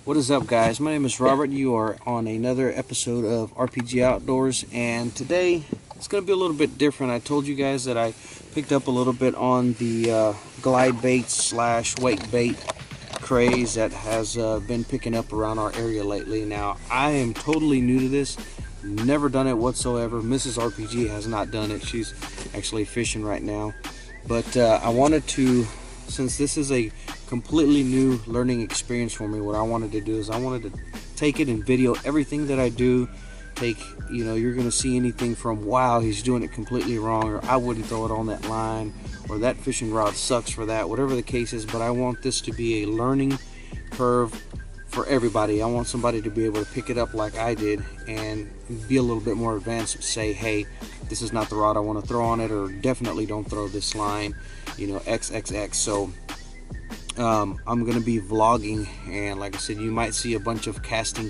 What is up, guys? My name is Robert. You are on another episode of RPG Outdoors, and today it's going to be a little bit different. I told you guys that I picked up a little bit on the glide bait slash wake bait craze that has been picking up around our area lately. Now, I am totally new to this, never done it whatsoever. Mrs. RPG has not done it. She's actually fishing right now, but I wanted to, since this is a completely new learning experience for me, what I wanted to do is I wanted to take it and video everything that I do. You're going to see anything from, wow, he's doing it completely wrong, or I wouldn't throw it on that line, or that fishing rod sucks for that, whatever the case is. But I want this to be a learning curve for everybody. I want somebody to be able to pick it up like I did and be a little bit more advanced and say, hey, this is not the rod I want to throw on it, or definitely don't throw this line, XXX. So I'm gonna be vlogging, and like I said, you might see a bunch of casting.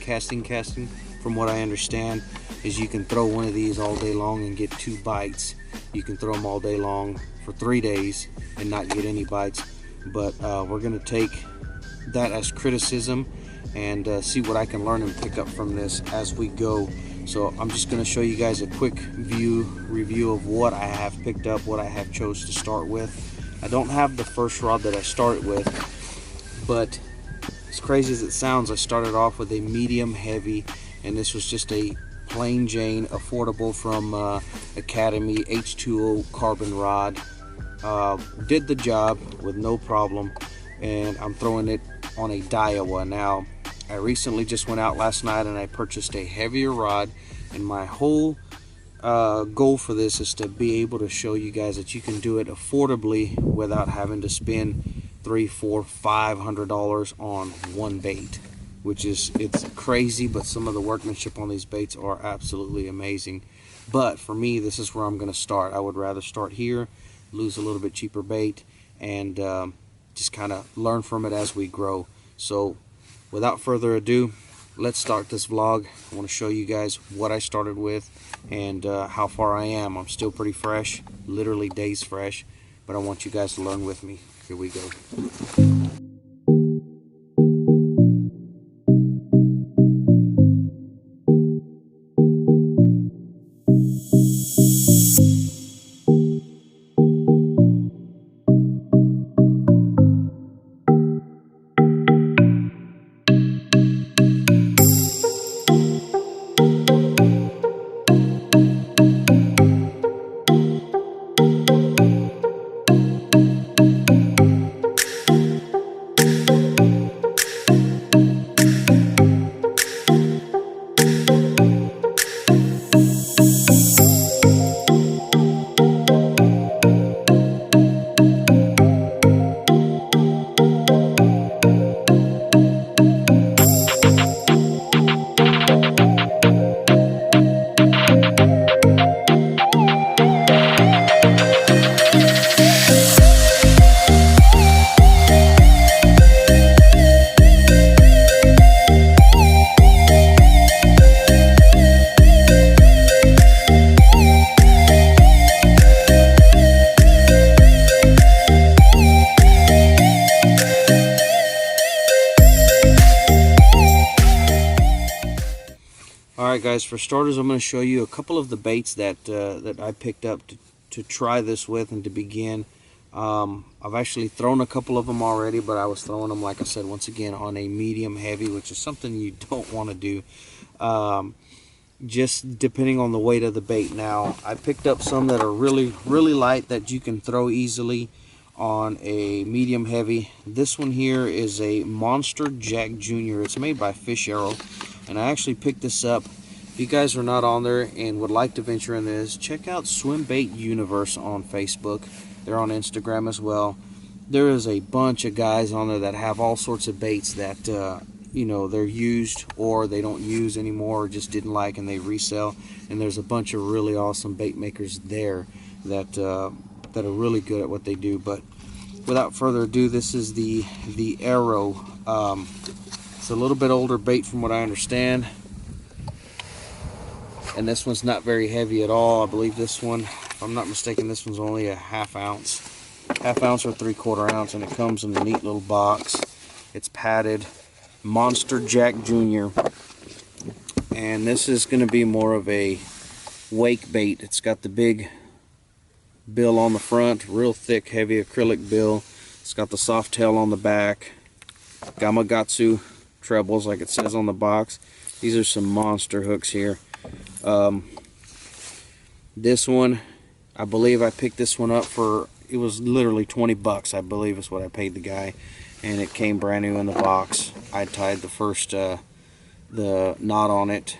From what I understand is you can throw one of these all day long and get 2 bites. You can throw them all day long for 3 days and not get any bites. But we're gonna take that as criticism and see what I can learn and pick up from this as we go. So I'm just going to show you guys a quick review of what I have picked up, what I have chose to start with. I don't have the first rod that I started with, but as crazy as it sounds, I started off with a medium heavy, and this was just a plain Jane affordable from Academy H2O carbon rod. Did the job with no problem, and I'm throwing it on a Daiwa. Now, I recently just went out last night and I purchased a heavier rod, and my whole goal for this is to be able to show you guys that you can do it affordably without having to spend $300, $400, $500 on one bait, which is, it's crazy, but some of the workmanship on these baits are absolutely amazing. But for me, this is where I'm going to start. I would rather start here, lose a little bit cheaper bait, and just kind of learn from it as we grow. So without further ado, let's start this vlog. I want to show you guys what I started with and how far I am. I'm still pretty fresh, literally days fresh, but I want you guys to learn with me. Here we go. Alright guys, for starters, I'm going to show you a couple of the baits that that I picked up to try this with and to begin. I've actually thrown a couple of them already, but I was throwing them, like I said, once again on a medium heavy, which is something you don't want to do, just depending on the weight of the bait. Now, I picked up some that are really light that you can throw easily on a medium heavy. This one here is a Monster Jack Jr. It's made by Fish Arrow, and I actually picked this up. If you guys are not on there and would like to venture in this, check out Swim Bait Universe on Facebook. They're on Instagram as well. There is a bunch of guys on there that have all sorts of baits that they're used or they don't use anymore, or just didn't like, and they resell. And there's a bunch of really awesome bait makers there that are really good at what they do. But without further ado, this is the Arrow. It's a little bit older bait from what I understand, and this one's not very heavy at all. I believe this one, if I'm not mistaken, this one's only a 1/2 ounce. 1/2 ounce or 3/4 ounce, and it comes in a neat little box. It's padded, Monster Jack Jr. And this is going to be more of a wake bait. It's got the big bill on the front, real thick, heavy acrylic bill. It's got the soft tail on the back. Gamakatsu trebles, like it says on the box. These are some monster hooks here. This one, I believe I picked this one up for, it was literally 20 bucks, I believe is what I paid the guy, and it came brand new in the box. I tied the first the knot on it.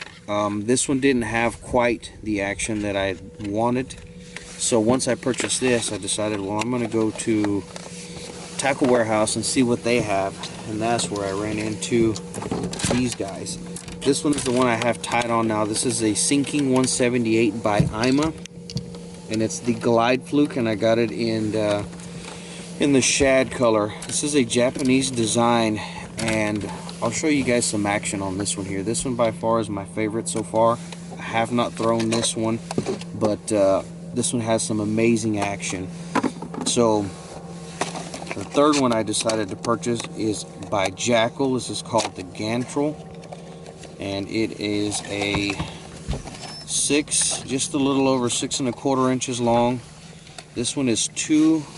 This one didn't have quite the action that I wanted, so once I purchased this, I decided, well, I'm going to go to Tackle Warehouse and see what they have, and that's where I ran into these guys. This one is the one I have tied on now. This is a Sinking 178 by Ima, and it's the Glide Fluke, and I got it in the shad color. This is a Japanese design, and I'll show you guys some action on this one here. This one by far is my favorite so far. I have not thrown this one, but this one has some amazing action. So the third one I decided to purchase is by Jackall. This is called the Gantrel, and it is a just a little over 6 1/4 inches long. This one is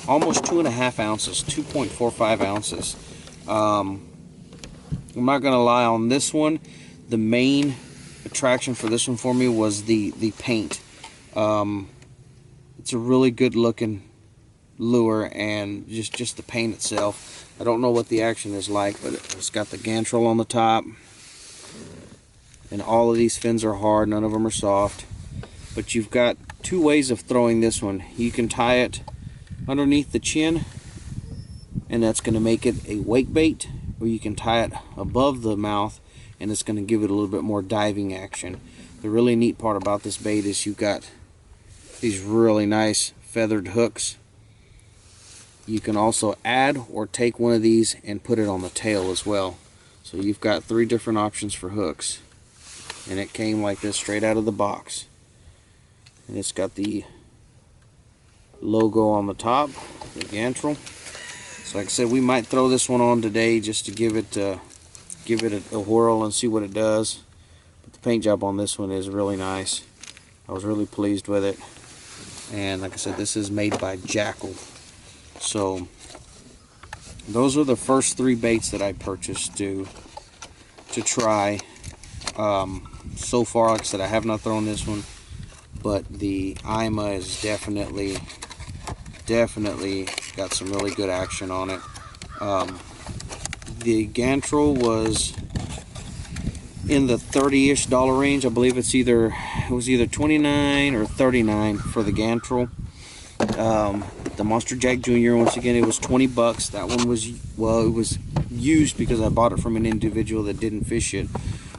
almost 2.5 ounces, 2.45 ounces. I'm not gonna lie, on this one, the main attraction for this one for me was the paint. It's a really good looking lure, and just the paint itself. I don't know what the action is like, but it's got the Gantrel on the top, and all of these fins are hard, none of them are soft. But you've got two ways of throwing this one. You can tie it underneath the chin, and that's going to make it a wake bait, or you can tie it above the mouth, and it's going to give it a little bit more diving action. The really neat part about this bait is you've got these really nice feathered hooks. You can also add or take one of these and put it on the tail as well. So you've got 3 different options for hooks, and it came like this straight out of the box, and it's got the logo on the top, the Gantrel. So like I said, we might throw this one on today just to give it a whirl and see what it does. But the paint job on this one is really nice. I was really pleased with it, and like I said, this is made by Jackall. So those are the first 3 baits that I purchased to try. So far, like I said, I have not thrown this one, but the Ima is definitely got some really good action on it. The Gantrel was in the $30-ish range. I believe it was either $29 or $39 for the Gantrel. The Monster Jack Jr., once again, it was 20 bucks. That one was, well, it was used because I bought it from an individual that didn't fish it.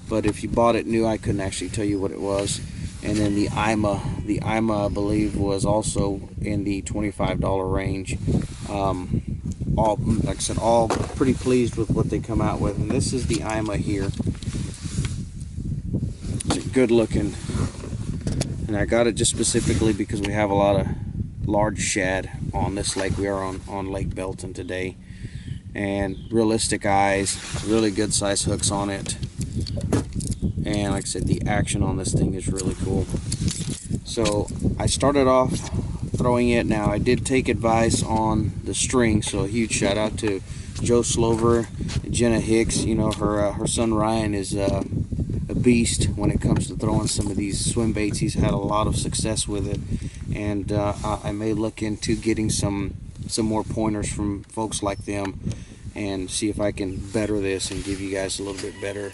But if you bought it new, I couldn't actually tell you what it was. And then the Ima, I believe, was also in the $25 range. All, like I said, all pretty pleased with what they come out with. And this is the Ima here. It's good looking, and I got it just specifically because we have a lot of large shad on this lake. We are on Lake Belton today, and realistic eyes, really good size hooks on it, and like I said, the action on this thing is really cool. So I started off throwing it. Now I did take advice on the string, so a huge shout out to Joe Slover, Jenna Hicks. You know, her son Ryan is a beast when it comes to throwing some of these swim baits. He's had a lot of success with it, and I may look into getting some more pointers from folks like them and see if I can better this and give you guys a little bit better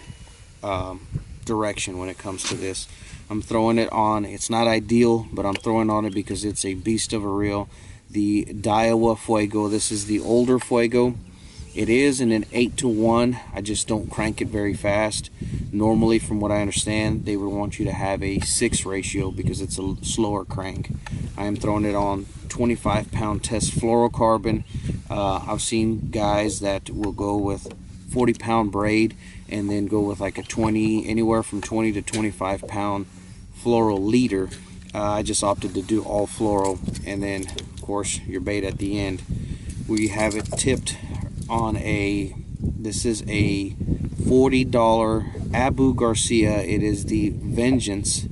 direction when it comes to this. I'm throwing it on, it's not ideal, but I'm throwing on it because it's a beast of a reel, the Daiwa Fuego. This is the older Fuego. It is in an 8-to-1. I just don't crank it very fast. Normally, from what I understand, they would want you to have a 6 ratio because it's a slower crank. I am throwing it on 25-pound test fluorocarbon. I've seen guys that will go with 40-pound braid and then go with like a anywhere from 20 to 25-pound fluoro leader. I just opted to do all fluoro, and then of course your bait at the end. We have it tipped on this is a $40 Abu Garcia. It is the Vengeance.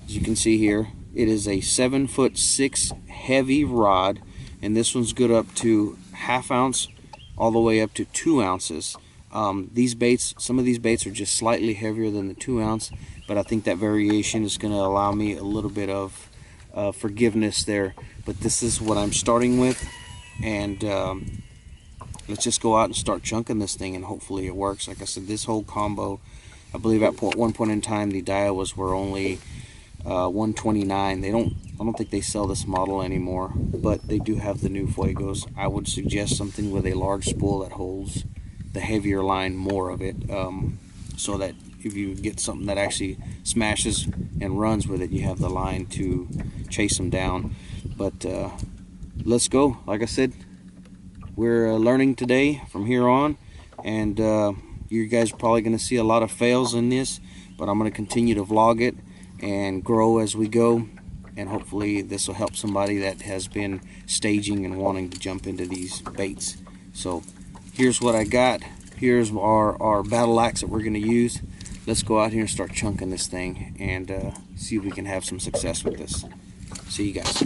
As you can see here, it is a 7'6" heavy rod, and this one's good up to ½ ounce all the way up to 2 ounces. These baits, some of these baits are just slightly heavier than the 2 ounce, but I think that variation is going to allow me a little bit of forgiveness there. But this is what I'm starting with, and let's just go out and start chunking this thing, and hopefully it works. Like I said, this whole combo, I believe at one point in time the Daiwas were only $129. I don't think they sell this model anymore, but they do have the new Fuegos. I would suggest something with a large spool that holds the heavier line, more of it, so that if you get something that actually smashes and runs with it, you have the line to chase them down. But let's go. Like I said, we're learning today from here on, and you guys are probably going to see a lot of fails in this, but I'm going to continue to vlog it and grow as we go, and hopefully this will help somebody that has been staging and wanting to jump into these baits. So here's what I got. Here's our battle axe that we're going to use. Let's go out here and start chunking this thing and see if we can have some success with this. See you guys.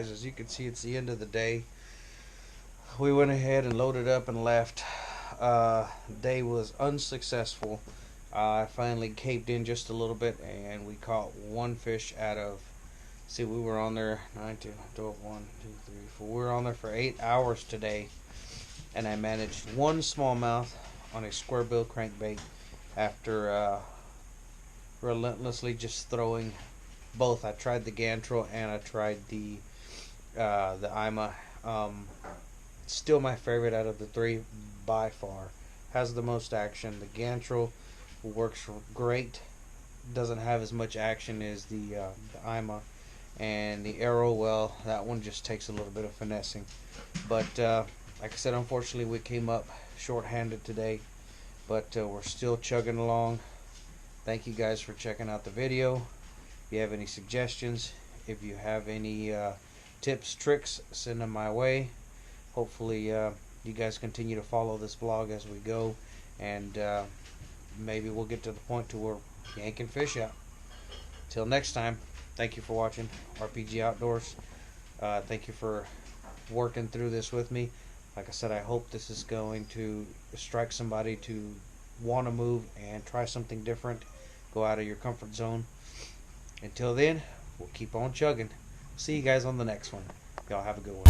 guys. As you can see, it's the end of the day. We went ahead and loaded up and left. Day was unsuccessful. I finally caved in just a little bit, and we caught one fish out of, see, we were on there 9, 10, 12, 1, 2, 3, 4. We were on there for 8 hours today, and I managed one smallmouth on a square bill crankbait after relentlessly just throwing both. I tried the Gantrel and I tried the Ima. Still my favorite out of the three by far. Has the most action. The Gantrel works great. Doesn't have as much action as the Ima. And the Arrow, well, that one just takes a little bit of finessing. But like I said, unfortunately we came up short-handed today. But we're still chugging along. Thank you guys for checking out the video. If you have any suggestions, if you have any tips, tricks, send them my way. Hopefully you guys continue to follow this vlog as we go, and maybe we'll get to the point to where yanking fish out. Till next time, thank you for watching RPG Outdoors. Thank you for working through this with me. Like I said, I hope this is going to strike somebody to want to move and try something different, go out of your comfort zone. Until then, we'll keep on chugging. See you guys on the next one. Y'all have a good one.